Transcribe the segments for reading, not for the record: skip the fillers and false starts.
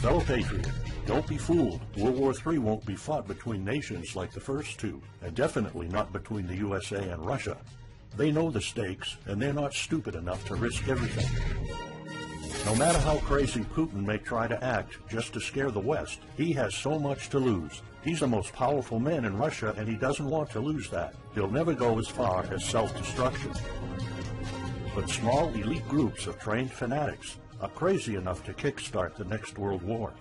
Fellow patriot, don't be fooled. World War III won't be fought between nations like the first two, and definitely not between the USA and Russia. They know the stakes, and they're not stupid enough to risk everything. No matter how crazy Putin may try to act just to scare the West, he has so much to lose. He's the most powerful man in Russia, and he doesn't want to lose that. He'll never go as far as self-destruction. But small elite groups of trained fanatics are crazy enough to kickstart the next world war.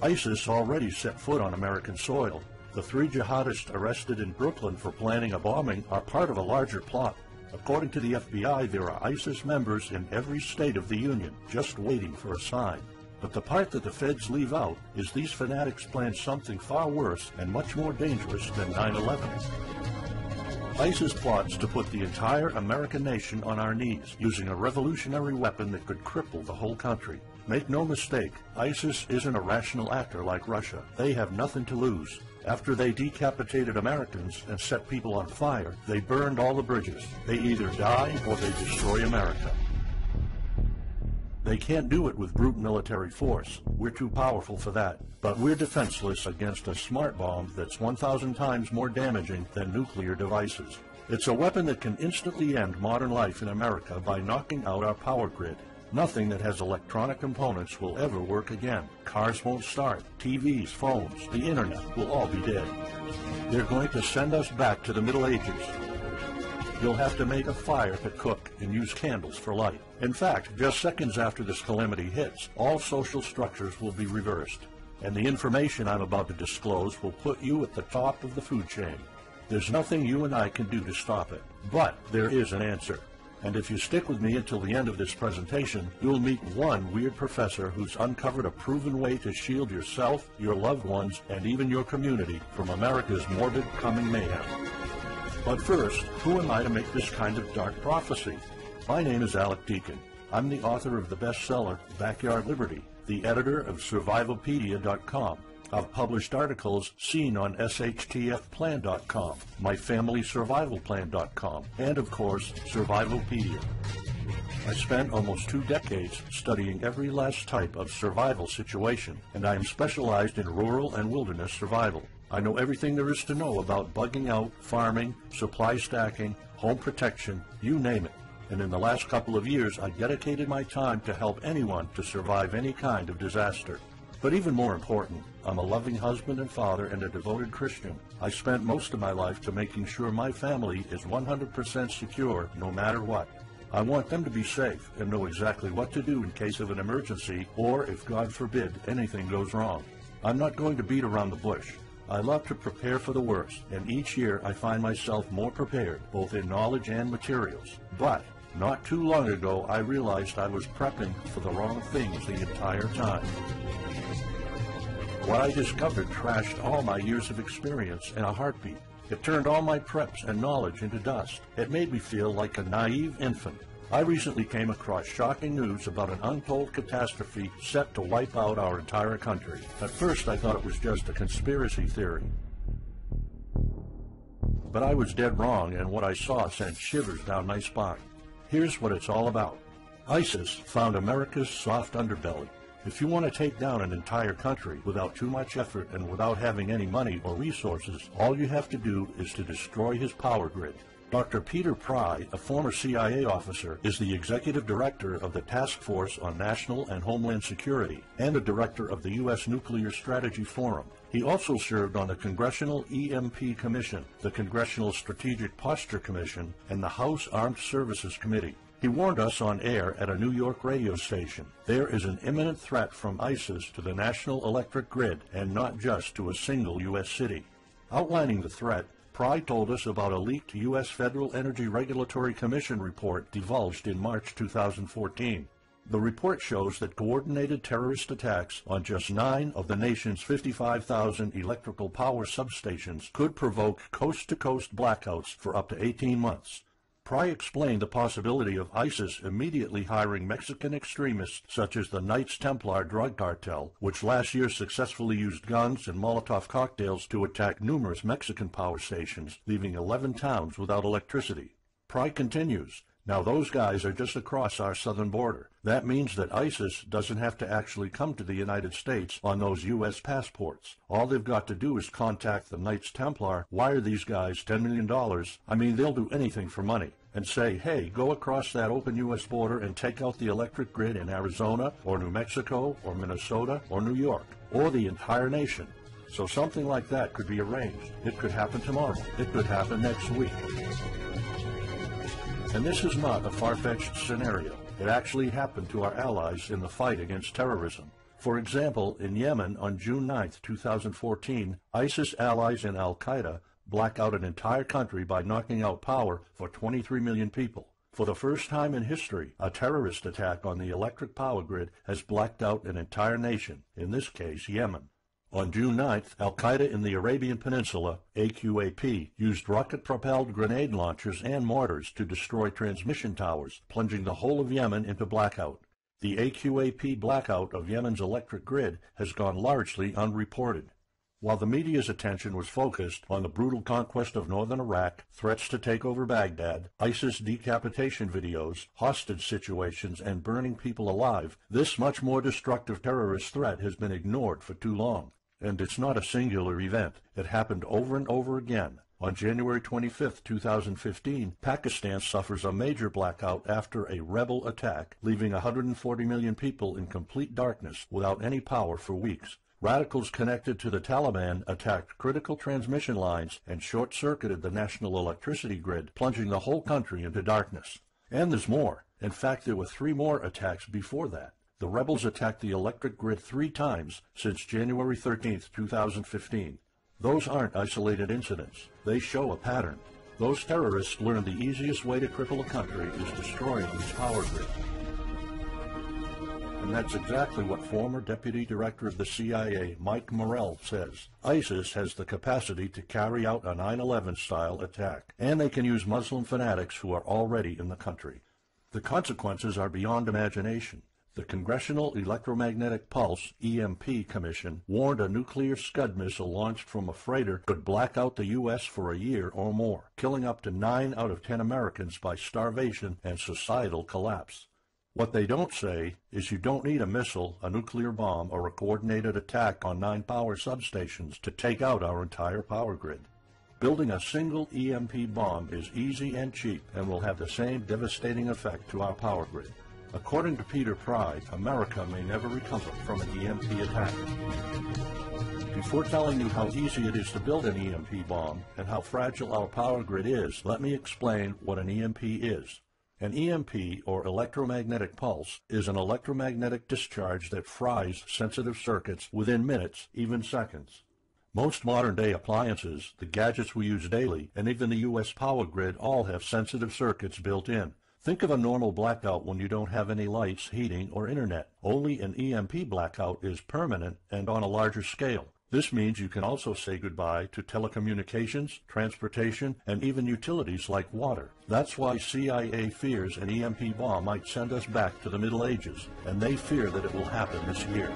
ISIS already set foot on American soil. The 3 jihadists arrested in Brooklyn for planning a bombing are part of a larger plot. According to the FBI, there are ISIS members in every state of the Union, just waiting for a sign. But the part that the feds leave out is these fanatics planned something far worse and much more dangerous than 9/11. ISIS plots to put the entire American nation on our knees, using a revolutionary weapon that could cripple the whole country. Make no mistake, ISIS isn't a rational actor like Russia. They have nothing to lose. After they decapitated Americans and set people on fire, they burned all the bridges. They either die or they destroy America. They can't do it with brute military force. We're too powerful for that. But we're defenseless against a smart bomb that's 1,000 times more damaging than nuclear devices. It's a weapon that can instantly end modern life in America by knocking out our power grid. Nothing that has electronic components will ever work again. Cars won't start. TVs, phones, the internet will all be dead. They're going to send us back to the Middle Ages. You'll have to make a fire to cook and use candles for light. In fact, just seconds after this calamity hits, all social structures will be reversed. And the information I'm about to disclose will put you at the top of the food chain. There's nothing you and I can do to stop it. But there is an answer. And if you stick with me until the end of this presentation, you'll meet one weird professor who's uncovered a proven way to shield yourself, your loved ones, and even your community from America's morbid coming mayhem. But first, who am I to make this kind of dark prophecy? My name is Alec Deacon. I'm the author of the bestseller, Backyard Liberty, the editor of Survivalpedia.com. I've published articles seen on SHTFplan.com, MyFamilySurvivalPlan.com, and of course, Survivalpedia. I spent almost 2 decades studying every last type of survival situation, and I am specialized in rural and wilderness survival. I know everything there is to know about bugging out, farming, supply stacking, home protection, you name it. And in the last couple of years, I dedicated my time to help anyone to survive any kind of disaster. But even more important, I'm a loving husband and father and a devoted Christian. I spent most of my life to making sure my family is 100% secure no matter what. I want them to be safe and know exactly what to do in case of an emergency or if, God forbid, anything goes wrong. I'm not going to beat around the bush. I love to prepare for the worst, and each year I find myself more prepared, both in knowledge and materials. But not too long ago, I realized I was prepping for the wrong things the entire time. What I discovered trashed all my years of experience in a heartbeat. It turned all my preps and knowledge into dust. It made me feel like a naive infant. I recently came across shocking news about an untold catastrophe set to wipe out our entire country. At first, I thought it was just a conspiracy theory. But I was dead wrong, and what I saw sent shivers down my spine. Here's what it's all about. ISIS found America's soft underbelly. If you want to take down an entire country without too much effort and without having any money or resources, all you have to do is to destroy his power grid. Dr. Peter Pry, a former CIA officer, is the executive director of the Task Force on National and Homeland Security and a director of the U.S. Nuclear Strategy Forum. He also served on the Congressional EMP Commission, the Congressional Strategic Posture Commission, and the House Armed Services Committee. He warned us on air at a New York radio station. There is an imminent threat from ISIS to the national electric grid and not just to a single U.S. city. Outlining the threat, Pry told us about a leaked U.S. Federal Energy Regulatory Commission report divulged in March 2014. The report shows that coordinated terrorist attacks on just 9 of the nation's 55,000 electrical power substations could provoke coast-to-coast blackouts for up to 18 months. Pry explained the possibility of ISIS immediately hiring Mexican extremists such as the Knights Templar drug cartel, which last year successfully used guns and Molotov cocktails to attack numerous Mexican power stations, leaving 11 towns without electricity. Pry continues, Now those guys are just across our southern border. That means that ISIS doesn't have to actually come to the United States on those U.S. passports. All they've got to do is contact the Knights Templar, wire these guys $10 million, I mean they'll do anything for money, and say, hey, go across that open U.S. border and take out the electric grid in Arizona or New Mexico or Minnesota or New York, or the entire nation. So something like that could be arranged. It could happen tomorrow. It could happen next week. And this is not a far-fetched scenario. It actually happened to our allies in the fight against terrorism. For example, in Yemen on June 9, 2014, ISIS allies in Al-Qaeda blacked out an entire country by knocking out power for 23 million people. For the first time in history, a terrorist attack on the electric power grid has blacked out an entire nation, in this case Yemen. On June 9th, Al-Qaeda in the Arabian Peninsula, AQAP, used rocket-propelled grenade launchers and mortars to destroy transmission towers, plunging the whole of Yemen into blackout. The AQAP blackout of Yemen's electric grid has gone largely unreported. While the media's attention was focused on the brutal conquest of northern Iraq, threats to take over Baghdad, ISIS decapitation videos, hostage situations, and burning people alive, this much more destructive terrorist threat has been ignored for too long. And it's not a singular event. It happened over and over again. On January 25, 2015, Pakistan suffers a major blackout after a rebel attack, leaving 140 million people in complete darkness without any power for weeks. Radicals connected to the Taliban attacked critical transmission lines and short-circuited the national electricity grid, plunging the whole country into darkness. And there's more. In fact, there were 3 more attacks before that. The rebels attacked the electric grid 3 times since January 13, 2015. Those aren't isolated incidents. They show a pattern. Those terrorists learned the easiest way to cripple a country is destroying its power grid. And that's exactly what former Deputy Director of the CIA, Mike Morrell, says. ISIS has the capacity to carry out a 9/11-style attack, and they can use Muslim fanatics who are already in the country. The consequences are beyond imagination. The Congressional Electromagnetic Pulse, EMP, Commission warned a nuclear Scud missile launched from a freighter could black out the U.S. for a year or more, killing up to 9 out of 10 Americans by starvation and societal collapse. What they don't say is you don't need a missile, a nuclear bomb, or a coordinated attack on 9 power substations to take out our entire power grid. Building a single EMP bomb is easy and cheap and will have the same devastating effect to our power grid. According to Peter Pry, America may never recover from an EMP attack. Before telling you how easy it is to build an EMP bomb and how fragile our power grid is, let me explain what an EMP is. An EMP, or electromagnetic pulse, is an electromagnetic discharge that fries sensitive circuits within minutes, even seconds. Most modern-day appliances, the gadgets we use daily, and even the U.S. power grid all have sensitive circuits built in. Think of a normal blackout when you don't have any lights, heating, or internet. Only an EMP blackout is permanent and on a larger scale. This means you can also say goodbye to telecommunications, transportation, and even utilities like water. That's why CIA fears an EMP bomb might send us back to the Middle Ages, and they fear that it will happen this year.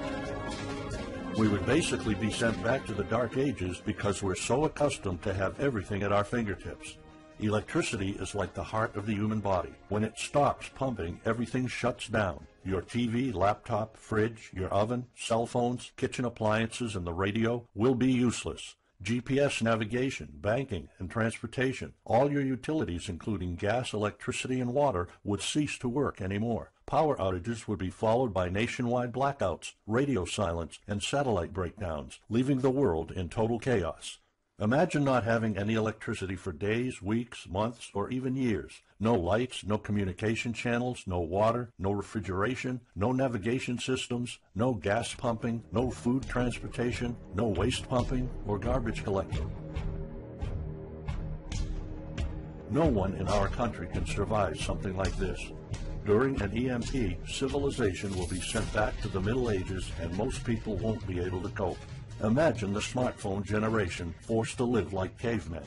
We would basically be sent back to the Dark Ages because we're so accustomed to have everything at our fingertips. Electricity is like the heart of the human body. When it stops pumping, everything shuts down. Your TV, laptop, fridge, your oven, cell phones, kitchen appliances, and the radio will be useless. GPS navigation, banking, and transportation, all your utilities, including gas, electricity, and water, would cease to work anymore. Power outages would be followed by nationwide blackouts, radio silence, and satellite breakdowns, leaving the world in total chaos. Imagine not having any electricity for days, weeks, months, or even years. No lights, no communication channels, no water, no refrigeration, no navigation systems, no gas pumping, no food transportation, no waste pumping, or garbage collecting. No one in our country can survive something like this. During an EMP, civilization will be sent back to the Middle Ages and most people won't be able to cope. Imagine the smartphone generation forced to live like cavemen.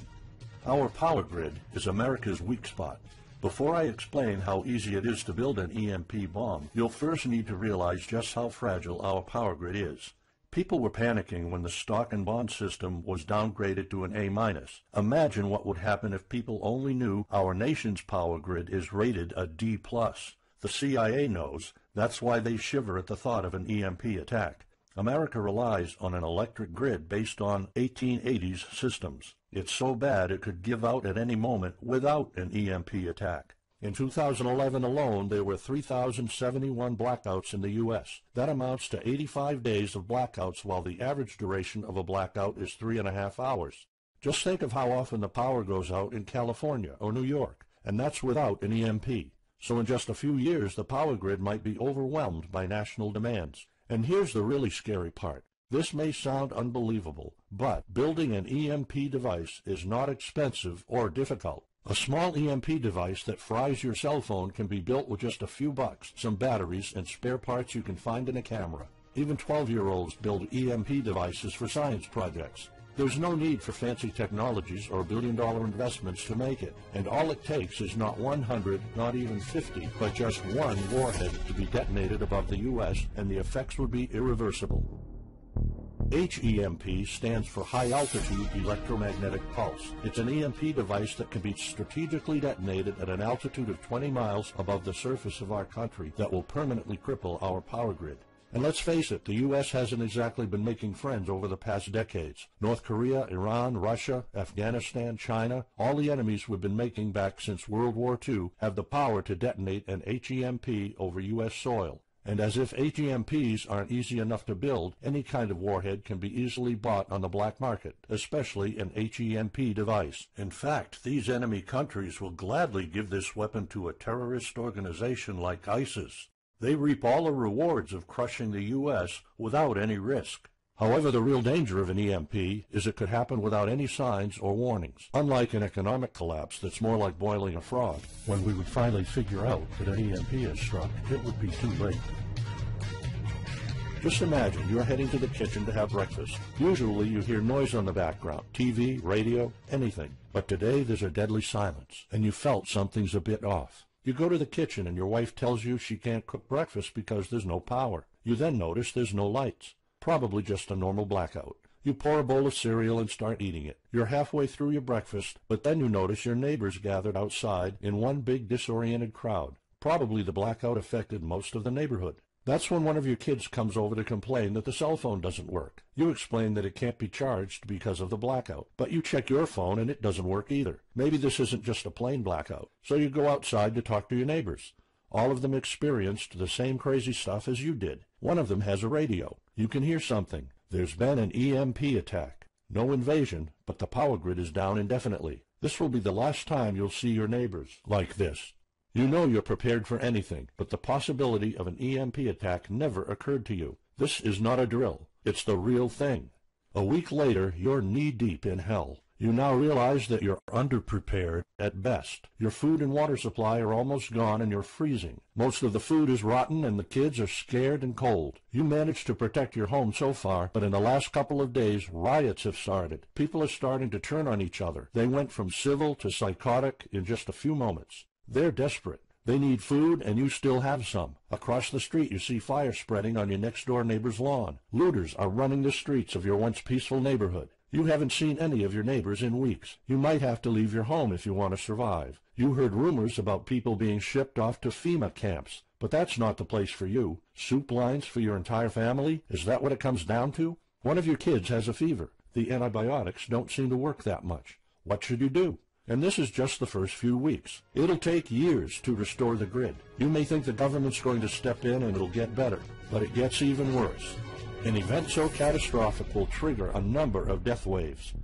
Our power grid is America's weak spot. Before I explain how easy it is to build an EMP bomb, you'll first need to realize just how fragile our power grid is. People were panicking when the stock and bond system was downgraded to an A-. Imagine what would happen if people only knew our nation's power grid is rated a D+. The CIA knows. That's why they shiver at the thought of an EMP attack. America relies on an electric grid based on 1880s systems. It's so bad it could give out at any moment without an EMP attack. In 2011 alone, there were 3,071 blackouts in the U.S. That amounts to 85 days of blackouts, while the average duration of a blackout is 3.5 hours. Just think of how often the power goes out in California or New York, and that's without an EMP. So in just a few years, the power grid might be overwhelmed by national demands. And here's the really scary part. This may sound unbelievable, but building an EMP device is not expensive or difficult. A small EMP device that fries your cell phone can be built with just a few bucks, some batteries, and spare parts you can find in a camera. Even 12-year-olds build EMP devices for science projects. There's no need for fancy technologies or billion-dollar investments to make it, and all it takes is not 100, not even 50, but just one warhead to be detonated above the U.S., and the effects would be irreversible. HEMP stands for High Altitude Electromagnetic Pulse. It's an EMP device that can be strategically detonated at an altitude of 20 miles above the surface of our country that will permanently cripple our power grid. And let's face it, the U.S. hasn't exactly been making friends over the past decades. North Korea, Iran, Russia, Afghanistan, China, all the enemies we've been making back since World War II have the power to detonate an HEMP over U.S. soil. And as if HEMPs aren't easy enough to build, any kind of warhead can be easily bought on the black market, especially an HEMP device. In fact, these enemy countries will gladly give this weapon to a terrorist organization like ISIS. They reap all the rewards of crushing the U.S. without any risk. However, the real danger of an EMP is it could happen without any signs or warnings. Unlike an economic collapse that's more like boiling a frog, when we would finally figure out that an EMP has struck, it would be too late. Just imagine you're heading to the kitchen to have breakfast. Usually you hear noise on the background, TV, radio, anything. But today there's a deadly silence, and you felt something's a bit off. You go to the kitchen and your wife tells you she can't cook breakfast because there's no power. You then notice there's no lights. Probably just a normal blackout. You pour a bowl of cereal and start eating it. You're halfway through your breakfast, but then you notice your neighbors gathered outside in one big disoriented crowd. Probably the blackout affected most of the neighborhood. That's when one of your kids comes over to complain that the cell phone doesn't work. You explain that it can't be charged because of the blackout, but you check your phone and it doesn't work either. Maybe this isn't just a plain blackout, so you go outside to talk to your neighbors. All of them experienced the same crazy stuff as you did. One of them has a radio. You can hear something. There's been an EMP attack. No invasion, but the power grid is down indefinitely. This will be the last time you'll see your neighbors like this. You know you're prepared for anything, but the possibility of an EMP attack never occurred to you. This is not a drill. It's the real thing. A week later, you're knee-deep in hell. You now realize that you're underprepared at best. Your food and water supply are almost gone and you're freezing. Most of the food is rotten and the kids are scared and cold. You managed to protect your home so far, but in the last couple of days, riots have started. People are starting to turn on each other. They went from civil to psychotic in just a few moments. They're desperate. They need food, and you still have some. Across the street, you see fire spreading on your next-door neighbor's lawn. Looters are running the streets of your once peaceful neighborhood. You haven't seen any of your neighbors in weeks. You might have to leave your home if you want to survive. You heard rumors about people being shipped off to FEMA camps, but that's not the place for you. Soup lines for your entire family? Is that what it comes down to? One of your kids has a fever. The antibiotics don't seem to work that much. What should you do? And this is just the first few weeks. It'll take years to restore the grid. You may think the government's going to step in and it'll get better, but it gets even worse. An event so catastrophic will trigger a number of death waves.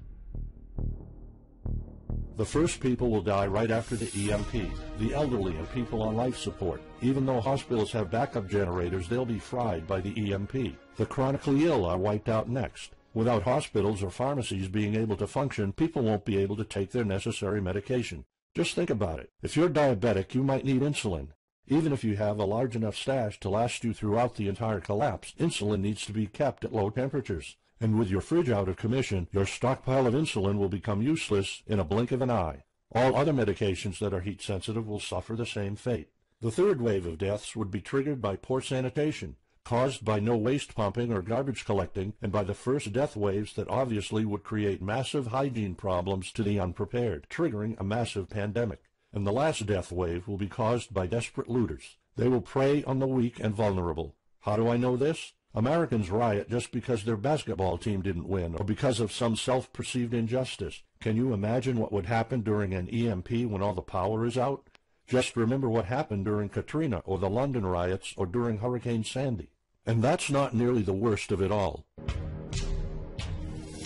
The first people will die right after the EMP, the elderly and people on life support. Even though hospitals have backup generators, they'll be fried by the EMP. The chronically ill are wiped out next. Without hospitals or pharmacies being able to function, people won't be able to take their necessary medication. Just think about it. If you're diabetic, you might need insulin. Even if you have a large enough stash to last you throughout the entire collapse, insulin needs to be kept at low temperatures. And with your fridge out of commission, your stockpile of insulin will become useless in a blink of an eye. All other medications that are heat sensitive will suffer the same fate. The third wave of deaths would be triggered by poor sanitation. caused by no waste pumping or garbage collecting, and by the first death waves that obviously would create massive hygiene problems to the unprepared, triggering a massive pandemic. And the last death wave will be caused by desperate looters. They will prey on the weak and vulnerable. How do I know this? Americans riot just because their basketball team didn't win or because of some self-perceived injustice. Can you imagine what would happen during an EMP when all the power is out? Just remember what happened during Katrina or the London riots or during Hurricane Sandy. And that's not nearly the worst of it all.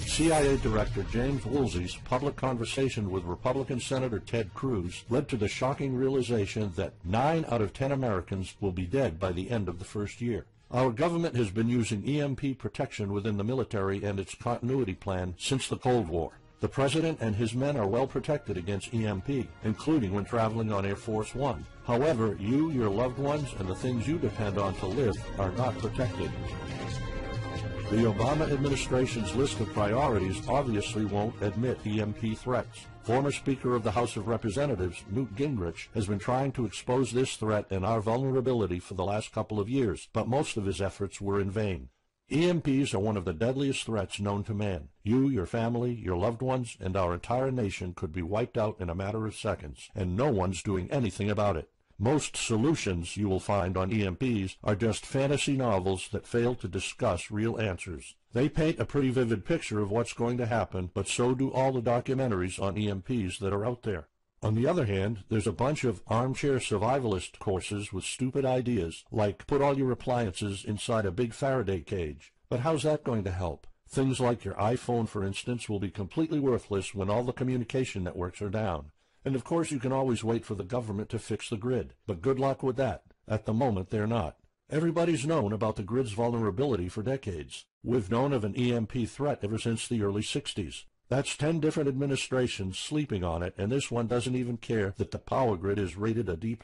CIA Director James Woolsey's public conversation with Republican Senator Ted Cruz led to the shocking realization that 9 out of 10 Americans will be dead by the end of the first year. Our government has been using EMP protection within the military and its continuity plan since the Cold War. The President and his men are well protected against EMP, including when traveling on Air Force One. However, you, your loved ones, and the things you depend on to live are not protected. The Obama administration's list of priorities obviously won't admit EMP threats. Former Speaker of the House of Representatives, Newt Gingrich, has been trying to expose this threat and our vulnerability for the last couple of years, but most of his efforts were in vain. EMPs are one of the deadliest threats known to man. You, your family, your loved ones, and our entire nation could be wiped out in a matter of seconds, and no one's doing anything about it. Most solutions you will find on EMPs are just fantasy novels that fail to discuss real answers. They paint a pretty vivid picture of what's going to happen, but so do all the documentaries on EMPs that are out there. On the other hand, there's a bunch of armchair survivalist courses with stupid ideas, like put all your appliances inside a big Faraday cage. But how's that going to help? Things like your iPhone, for instance, will be completely worthless when all the communication networks are down. And of course you can always wait for the government to fix the grid, but good luck with that. At the moment they're not. Everybody's known about the grid's vulnerability for decades. We've known of an EMP threat ever since the early 60s. That's 10 different administrations sleeping on it, and this one doesn't even care that the power grid is rated a D+.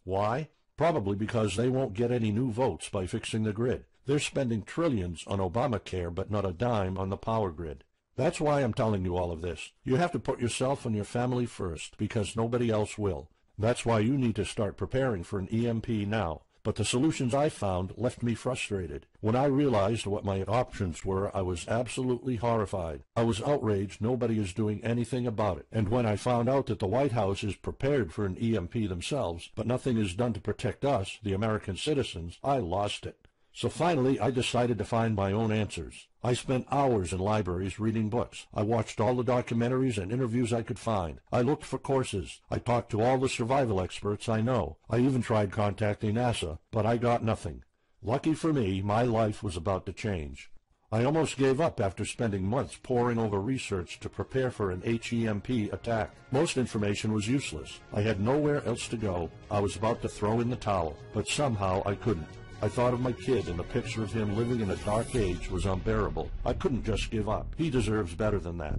Why? Probably because they won't get any new votes by fixing the grid. They're spending trillions on Obamacare, but not a dime on the power grid. That's why I'm telling you all of this. You have to put yourself and your family first, because nobody else will. That's why you need to start preparing for an EMP now. But the solutions I found left me frustrated. When I realized what my options were, I was absolutely horrified. I was outraged nobody is doing anything about it. And when I found out that the White House is prepared for an EMP themselves, but nothing is done to protect us, the American citizens, I lost it. So finally, I decided to find my own answers. I spent hours in libraries reading books. I watched all the documentaries and interviews I could find. I looked for courses. I talked to all the survival experts I know. I even tried contacting NASA, but I got nothing. Lucky for me, my life was about to change. I almost gave up after spending months poring over research to prepare for an HEMP attack. Most information was useless. I had nowhere else to go. I was about to throw in the towel, but somehow I couldn't. I thought of my kid, and the picture of him living in a dark age was unbearable. I couldn't just give up. He deserves better than that.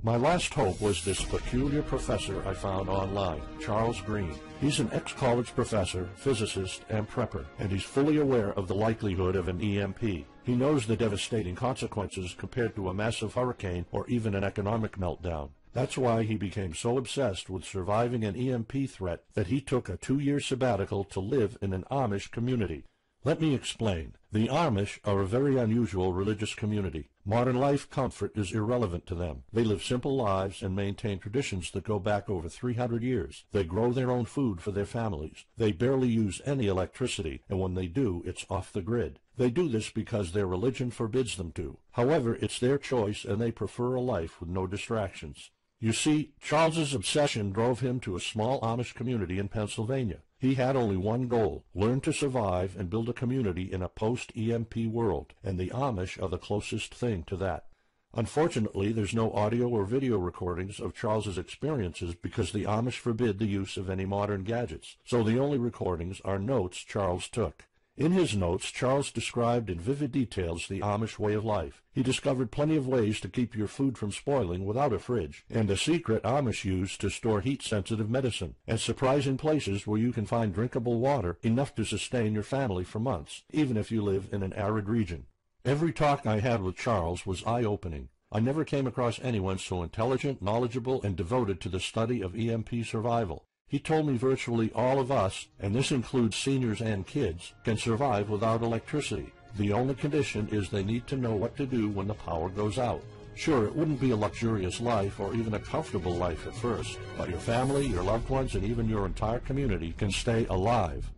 My last hope was this peculiar professor I found online, Charles Green. He's an ex-college professor, physicist, and prepper, and he's fully aware of the likelihood of an EMP. He knows the devastating consequences compared to a massive hurricane or even an economic meltdown. That's why he became so obsessed with surviving an EMP threat that he took a 2-year sabbatical to live in an Amish community. Let me explain. The Amish are a very unusual religious community. Modern life comfort is irrelevant to them. They live simple lives and maintain traditions that go back over 300 years. They grow their own food for their families. They barely use any electricity, and when they do, it's off the grid. They do this because their religion forbids them to. However, it's their choice, and they prefer a life with no distractions. You see, Charles's obsession drove him to a small Amish community in Pennsylvania. He had only one goal: learn to survive and build a community in a post-EMP world, and the Amish are the closest thing to that. Unfortunately, there's no audio or video recordings of Charles's experiences because the Amish forbid the use of any modern gadgets, so the only recordings are notes Charles took. In his notes, Charles described in vivid details the Amish way of life. He discovered plenty of ways to keep your food from spoiling without a fridge, and a secret Amish use to store heat-sensitive medicine, and surprising places where you can find drinkable water enough to sustain your family for months, even if you live in an arid region. Every talk I had with Charles was eye-opening. I never came across anyone so intelligent, knowledgeable, and devoted to the study of EMP survival. He told me virtually all of us, and this includes seniors and kids, can survive without electricity. The only condition is they need to know what to do when the power goes out. Sure, it wouldn't be a luxurious life or even a comfortable life at first, but your family, your loved ones, and even your entire community can stay alive.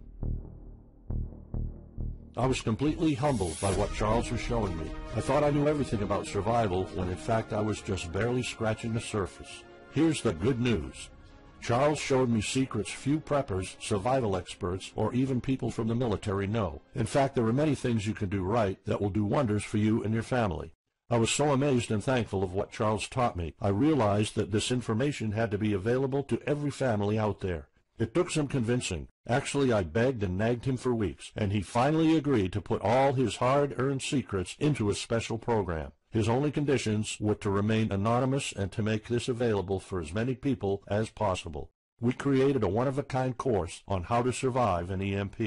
I was completely humbled by what Charles was showing me. I thought I knew everything about survival when in fact I was just barely scratching the surface. Here's the good news. Charles showed me secrets few preppers, survival experts, or even people from the military know. In fact, there are many things you can do right that will do wonders for you and your family. I was so amazed and thankful of what Charles taught me. I realized that this information had to be available to every family out there. It took some convincing. Actually, I begged and nagged him for weeks, and he finally agreed to put all his hard-earned secrets into a special program. His only conditions were to remain anonymous and to make this available for as many people as possible. We created a one-of-a-kind course on how to survive an EMP.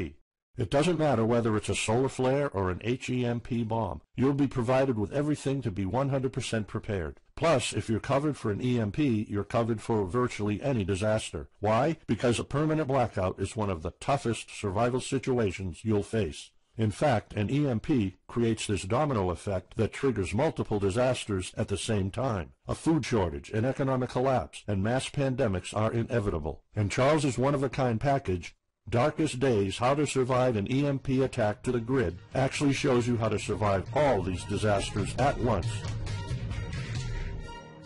It doesn't matter whether it's a solar flare or an HEMP bomb. You'll be provided with everything to be 100% prepared. Plus, if you're covered for an EMP, you're covered for virtually any disaster. Why? Because a permanent blackout is one of the toughest survival situations you'll face. In fact, an EMP creates this domino effect that triggers multiple disasters at the same time. A food shortage, an economic collapse, and mass pandemics are inevitable. And Charles's one-of-a-kind package, Darkest Days, How to Survive an EMP Attack to the Grid, actually shows you how to survive all these disasters at once.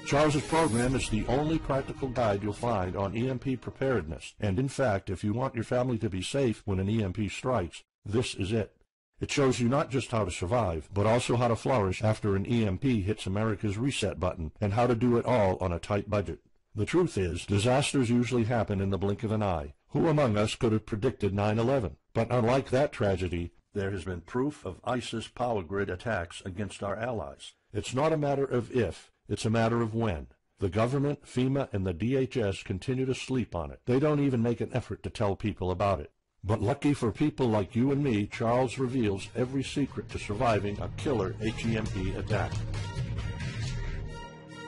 Charles's program is the only practical guide you'll find on EMP preparedness, and in fact, if you want your family to be safe when an EMP strikes, this is it. It shows you not just how to survive, but also how to flourish after an EMP hits America's reset button, and how to do it all on a tight budget. The truth is, disasters usually happen in the blink of an eye. Who among us could have predicted 9/11? But unlike that tragedy, there has been proof of ISIS power grid attacks against our allies. It's not a matter of if, it's a matter of when. The government, FEMA, and the DHS continue to sleep on it. They don't even make an effort to tell people about it. But lucky for people like you and me, Charles reveals every secret to surviving a killer HEMP attack.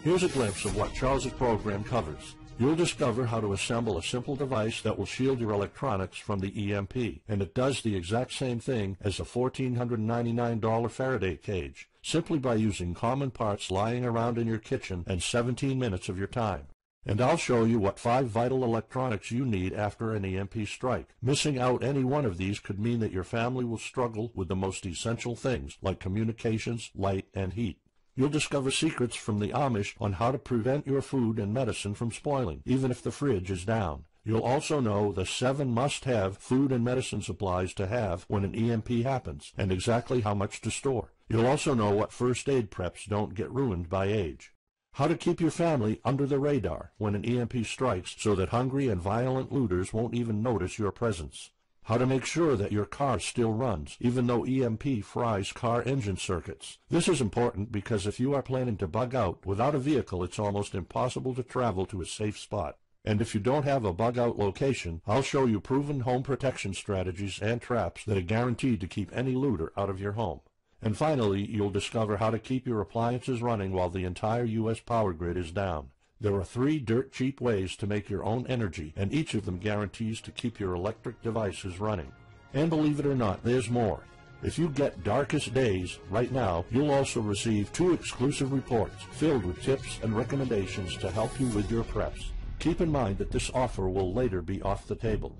Here's a glimpse of what Charles's program covers. You'll discover how to assemble a simple device that will shield your electronics from the EMP, and it does the exact same thing as a $1,499 Faraday cage, simply by using common parts lying around in your kitchen and 17 minutes of your time. And I'll show you what 5 vital electronics you need after an EMP strike. Missing out any one of these could mean that your family will struggle with the most essential things, like communications, light, and heat. You'll discover secrets from the Amish on how to prevent your food and medicine from spoiling, even if the fridge is down. You'll also know the 7 must-have food and medicine supplies to have when an EMP happens, and exactly how much to store. You'll also know what first aid preps don't get ruined by age. How to keep your family under the radar when an EMP strikes so that hungry and violent looters won't even notice your presence. How to make sure that your car still runs, even though EMP fries car engine circuits. This is important because if you are planning to bug out, without a vehicle it's almost impossible to travel to a safe spot. And if you don't have a bug-out location, I'll show you proven home protection strategies and traps that are guaranteed to keep any looter out of your home. And finally, you'll discover how to keep your appliances running while the entire U.S. power grid is down. There are 3 dirt-cheap ways to make your own energy, and each of them guarantees to keep your electric devices running. And believe it or not, there's more. If you get Darkest Days right now, you'll also receive 2 exclusive reports filled with tips and recommendations to help you with your preps. Keep in mind that this offer will later be off the table.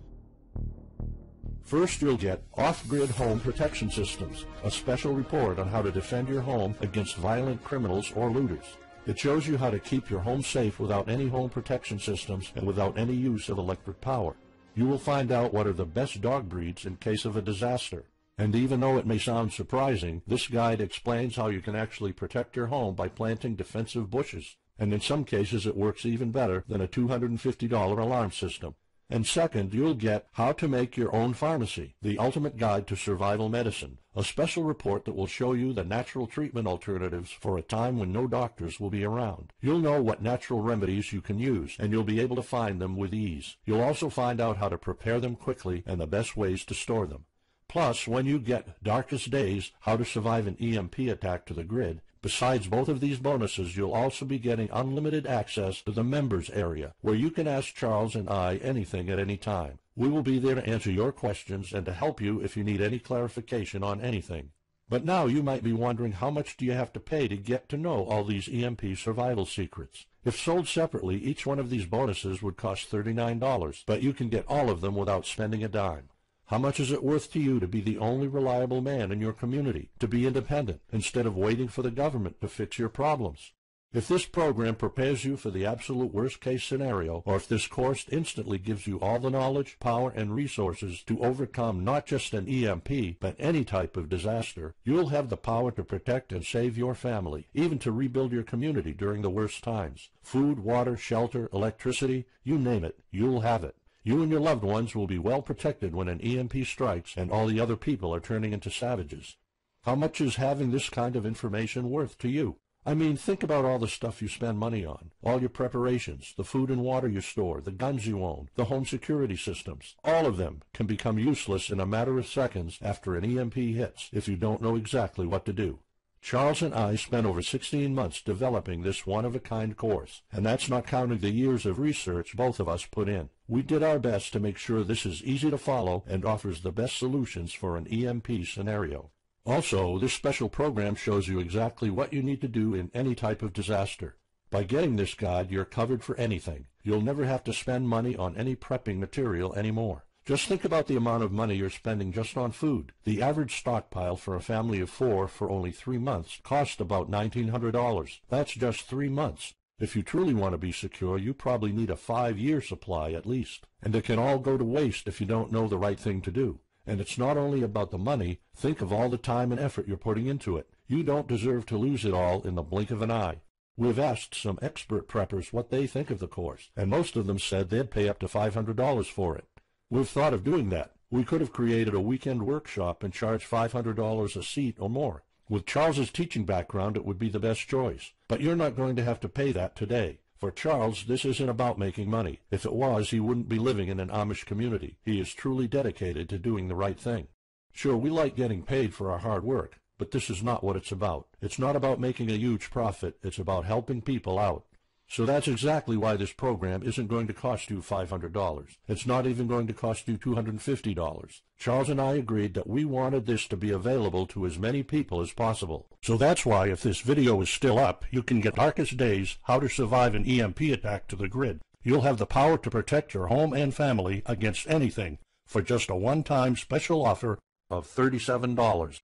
First, you'll get Off-Grid Home Protection Systems, a special report on how to defend your home against violent criminals or looters. It shows you how to keep your home safe without any home protection systems and without any use of electric power. You will find out what are the best dog breeds in case of a disaster. And even though it may sound surprising, this guide explains how you can actually protect your home by planting defensive bushes. And in some cases it works even better than a $250 alarm system. And second, you'll get How to Make Your Own Pharmacy, the ultimate guide to survival medicine, a special report that will show you the natural treatment alternatives for a time when no doctors will be around. You'll know what natural remedies you can use, and you'll be able to find them with ease. You'll also find out how to prepare them quickly and the best ways to store them. Plus, when you get Darkest Days, How to Survive an EMP Attack to the Grid, Besides both of these bonuses, you'll also be getting unlimited access to the members area, where you can ask Charles and I anything at any time. We will be there to answer your questions and to help you if you need any clarification on anything. But now you might be wondering, how much do you have to pay to get to know all these EMP survival secrets? If sold separately, each one of these bonuses would cost $39, but you can get all of them without spending a dime. How much is it worth to you to be the only reliable man in your community, to be independent, instead of waiting for the government to fix your problems? If this program prepares you for the absolute worst-case scenario, or if this course instantly gives you all the knowledge, power, and resources to overcome not just an EMP, but any type of disaster, you'll have the power to protect and save your family, even to rebuild your community during the worst times. Food, water, shelter, electricity, you name it, you'll have it. You and your loved ones will be well protected when an EMP strikes and all the other people are turning into savages. How much is having this kind of information worth to you? I mean, think about all the stuff you spend money on, all your preparations, the food and water you store, the guns you own, the home security systems. All of them can become useless in a matter of seconds after an EMP hits if you don't know exactly what to do. Charles and I spent over 16 months developing this one-of-a-kind course, and that's not counting the years of research both of us put in. We did our best to make sure this is easy to follow and offers the best solutions for an EMP scenario. Also, this special program shows you exactly what you need to do in any type of disaster. By getting this guide, you're covered for anything. You'll never have to spend money on any prepping material anymore. Just think about the amount of money you're spending just on food. The average stockpile for a family of 4 for only 3 months cost about $1,900. That's just 3 months. If you truly want to be secure, you probably need a 5-year supply at least. And it can all go to waste if you don't know the right thing to do. And it's not only about the money. Think of all the time and effort you're putting into it. You don't deserve to lose it all in the blink of an eye. We've asked some expert preppers what they think of the course, and most of them said they'd pay up to $500 for it. We've thought of doing that. We could have created a weekend workshop and charged $500 a seat or more. With Charles's teaching background, it would be the best choice. But you're not going to have to pay that today. For Charles, this isn't about making money. If it was, he wouldn't be living in an Amish community. He is truly dedicated to doing the right thing. Sure, we like getting paid for our hard work, but this is not what it's about. It's not about making a huge profit. It's about helping people out. So that's exactly why this program isn't going to cost you $500. It's not even going to cost you $250. Charles and I agreed that we wanted this to be available to as many people as possible. So that's why, if this video is still up, you can get Darkest Days, How to Survive an EMP Attack to the grid. You'll have the power to protect your home and family against anything for just a one-time special offer of $37.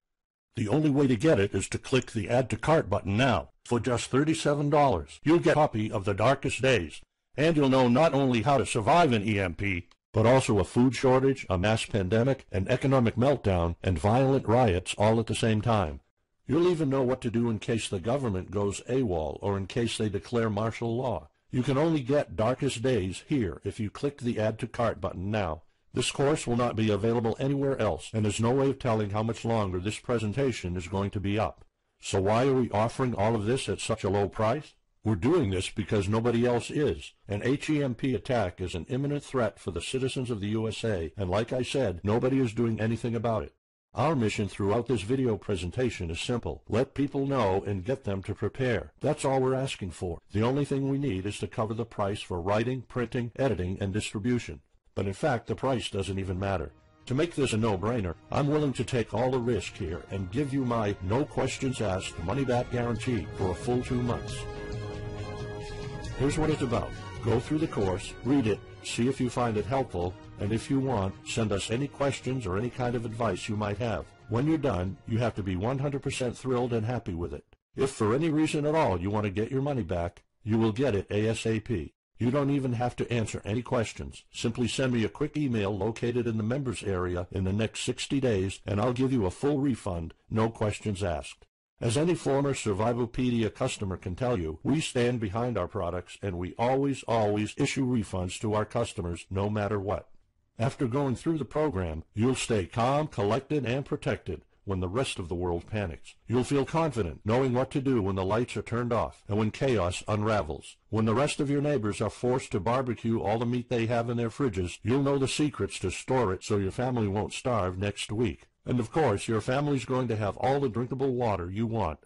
The only way to get it is to click the Add to Cart button now. For just $37, you'll get a copy of The Darkest Days, and you'll know not only how to survive an EMP, but also a food shortage, a mass pandemic, an economic meltdown, and violent riots all at the same time. You'll even know what to do in case the government goes AWOL or in case they declare martial law. You can only get Darkest Days here if you click the Add to Cart button now. This course will not be available anywhere else, and there's no way of telling how much longer this presentation is going to be up. So why are we offering all of this at such a low price? We're doing this because nobody else is. An HEMP attack is an imminent threat for the citizens of the USA, and like I said, nobody is doing anything about it. Our mission throughout this video presentation is simple. Let people know and get them to prepare. That's all we're asking for. The only thing we need is to cover the price for writing, printing, editing, and distribution. But in fact, the price doesn't even matter. To make this a no-brainer, I'm willing to take all the risk here and give you my no questions asked money-back guarantee for a full 2 months. Here's what it's about. Go through the course, read it, see if you find it helpful, and if you want, send us any questions or any kind of advice you might have. When you're done, you have to be 100% thrilled and happy with it. If for any reason at all you want to get your money back, you will get it ASAP. You don't even have to answer any questions. Simply send me a quick email located in the members area in the next 60 days, and I'll give you a full refund, no questions asked. As any former Survivalpedia customer can tell you, we stand behind our products, and we always issue refunds to our customers no matter what. After going through the program, you'll stay calm, collected, and protected when the rest of the world panics. You'll feel confident knowing what to do when the lights are turned off and when chaos unravels. When the rest of your neighbors are forced to barbecue all the meat they have in their fridges, you'll know the secrets to store it so your family won't starve next week. And of course, your family's going to have all the drinkable water you want.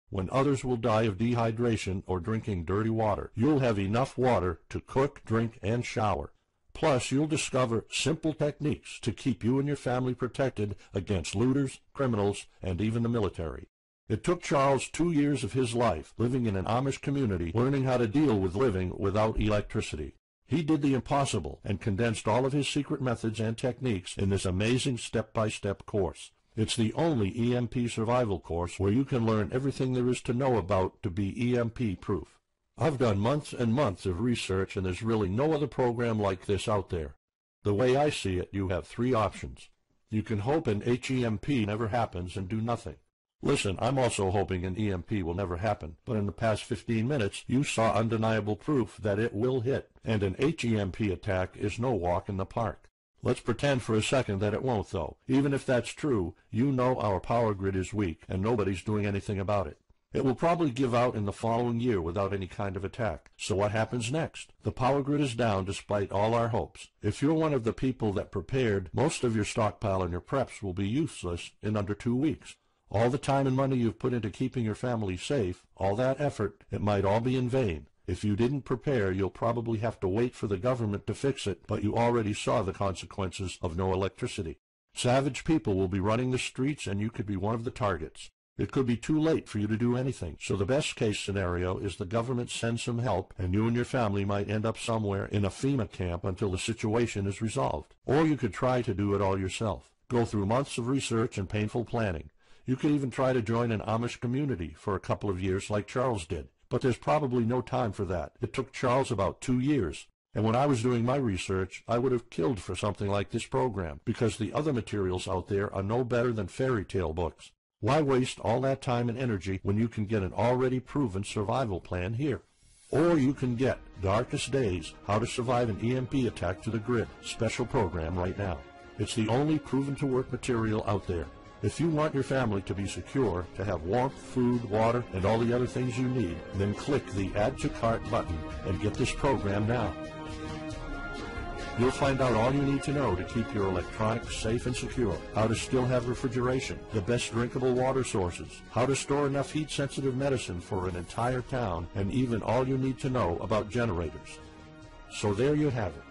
When others will die of dehydration or drinking dirty water, you'll have enough water to cook, drink, and shower. Plus, you'll discover simple techniques to keep you and your family protected against looters, criminals, and even the military. It took Charles 2 years of his life living in an Amish community learning how to deal with living without electricity. He did the impossible and condensed all of his secret methods and techniques in this amazing step-by-step course. It's the only EMP survival course where you can learn everything there is to know about to be EMP proof. I've done months and months of research, and there's really no other program like this out there. The way I see it, you have 3 options. You can hope an HEMP never happens and do nothing. Listen, I'm also hoping an EMP will never happen, but in the past 15 minutes, you saw undeniable proof that it will hit, and an HEMP attack is no walk in the park. Let's pretend for a second that it won't, though. Even if that's true, you know our power grid is weak, and nobody's doing anything about it. It will probably give out in the following year without any kind of attack. So what happens next? The power grid is down despite all our hopes. If you're one of the people that prepared, most of your stockpile and your preps will be useless in under 2 weeks. All the time and money you've put into keeping your family safe, all that effort, it might all be in vain. If you didn't prepare, you'll probably have to wait for the government to fix it, but you already saw the consequences of no electricity. Savage people will be running the streets, and you could be one of the targets. It could be too late for you to do anything, so the best-case scenario is the government sends some help, and you and your family might end up somewhere in a FEMA camp until the situation is resolved. Or you could try to do it all yourself. Go through months of research and painful planning. You could even try to join an Amish community for a couple of years like Charles did. But there's probably no time for that. It took Charles about 2 years. And when I was doing my research, I would have killed for something like this program, because the other materials out there are no better than fairy tale books. Why waste all that time and energy when you can get an already proven survival plan here? Or you can get Darkest Days, How to Survive an EMP Attack to the Grid special program right now. It's the only proven-to-work material out there. If you want your family to be secure, to have warmth, food, water, and all the other things you need, then click the Add to Cart button and get this program now. You'll find out all you need to know to keep your electronics safe and secure, how to still have refrigeration, the best drinkable water sources, how to store enough heat-sensitive medicine for an entire town, and even all you need to know about generators. So there you have it.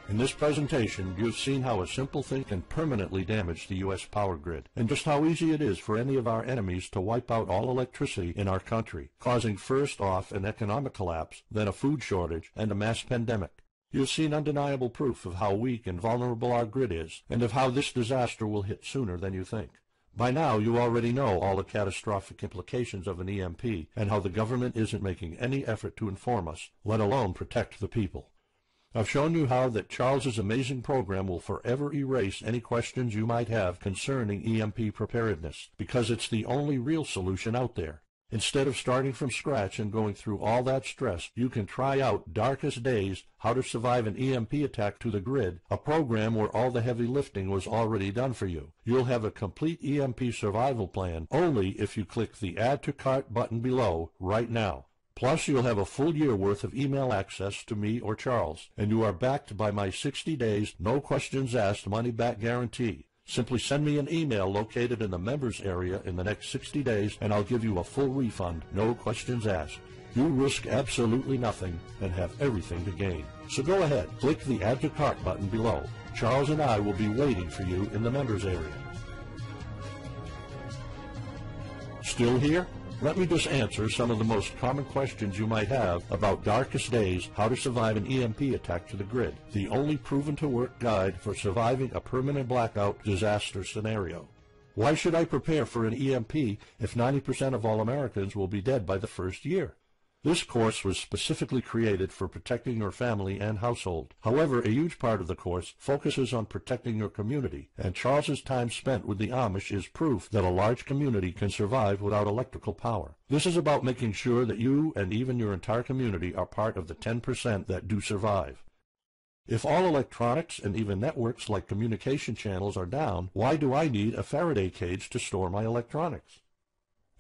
In this presentation, you've seen how a simple thing can permanently damage the U.S. power grid, and just how easy it is for any of our enemies to wipe out all electricity in our country, causing first off an economic collapse, then a food shortage, and a mass pandemic. You've seen undeniable proof of how weak and vulnerable our grid is, and of how this disaster will hit sooner than you think. By now, you already know all the catastrophic implications of an EMP, and how the government isn't making any effort to inform us, let alone protect the people. I've shown you how that Charles's amazing program will forever erase any questions you might have concerning EMP preparedness, because it's the only real solution out there. Instead of starting from scratch and going through all that stress, you can try out Darkest Days, How to Survive an EMP Attack to the Grid, a program where all the heavy lifting was already done for you. You'll have a complete EMP survival plan only if you click the Add to Cart button below right now. Plus, you'll have a full year worth of email access to me or Charles, and you are backed by my 60 days, no questions asked money-back guarantee. Simply send me an email located in the members area in the next 60 days, and I'll give you a full refund, no questions asked. You risk absolutely nothing and have everything to gain. So go ahead, click the Add to Cart button below. Charles and I will be waiting for you in the members area. Still here? Let me just answer some of the most common questions you might have about Darkest Days, How to Survive an EMP Attack to the Grid, the only proven-to-work guide for surviving a permanent blackout disaster scenario. Why should I prepare for an EMP if 90% of all Americans will be dead by the first year? This course was specifically created for protecting your family and household. However, a huge part of the course focuses on protecting your community, and Charles's time spent with the Amish is proof that a large community can survive without electrical power. This is about making sure that you and even your entire community are part of the 10% that do survive. If all electronics and even networks like communication channels are down, why do I need a Faraday cage to store my electronics?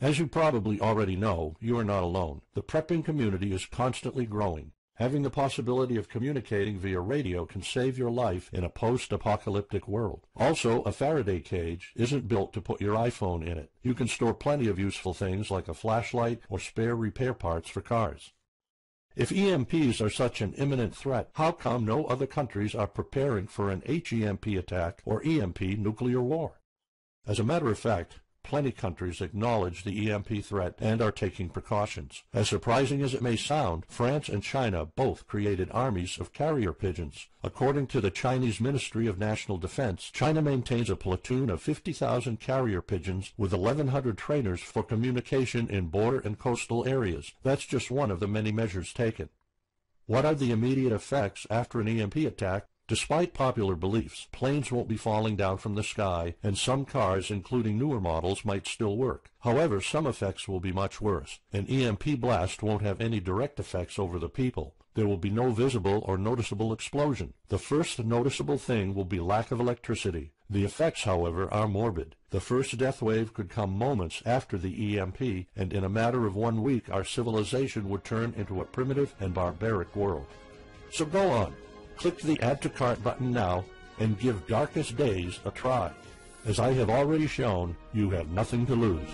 As you probably already know, you are not alone. The prepping community is constantly growing. Having the possibility of communicating via radio can save your life in a post-apocalyptic world. Also, a Faraday cage isn't built to put your iPhone in it. You can store plenty of useful things like a flashlight or spare repair parts for cars. If EMPs are such an imminent threat, how come no other countries are preparing for an HEMP attack or EMP nuclear war? As a matter of fact, plenty countries acknowledge the EMP threat and are taking precautions. As surprising as it may sound, France and China both created armies of carrier pigeons. According to the Chinese Ministry of National Defense, China maintains a platoon of 50,000 carrier pigeons with 1,100 trainers for communication in border and coastal areas. That's just one of the many measures taken. What are the immediate effects after an EMP attack? Despite popular beliefs, planes won't be falling down from the sky, and some cars, including newer models, might still work. However, some effects will be much worse. An EMP blast won't have any direct effects over the people. There will be no visible or noticeable explosion. The first noticeable thing will be lack of electricity. The effects, however, are morbid. The first death wave could come moments after the EMP, and in a matter of 1 week, our civilization would turn into a primitive and barbaric world. So go on. Click the Add to Cart button now and give Darkest Days a try. As I have already shown, you have nothing to lose.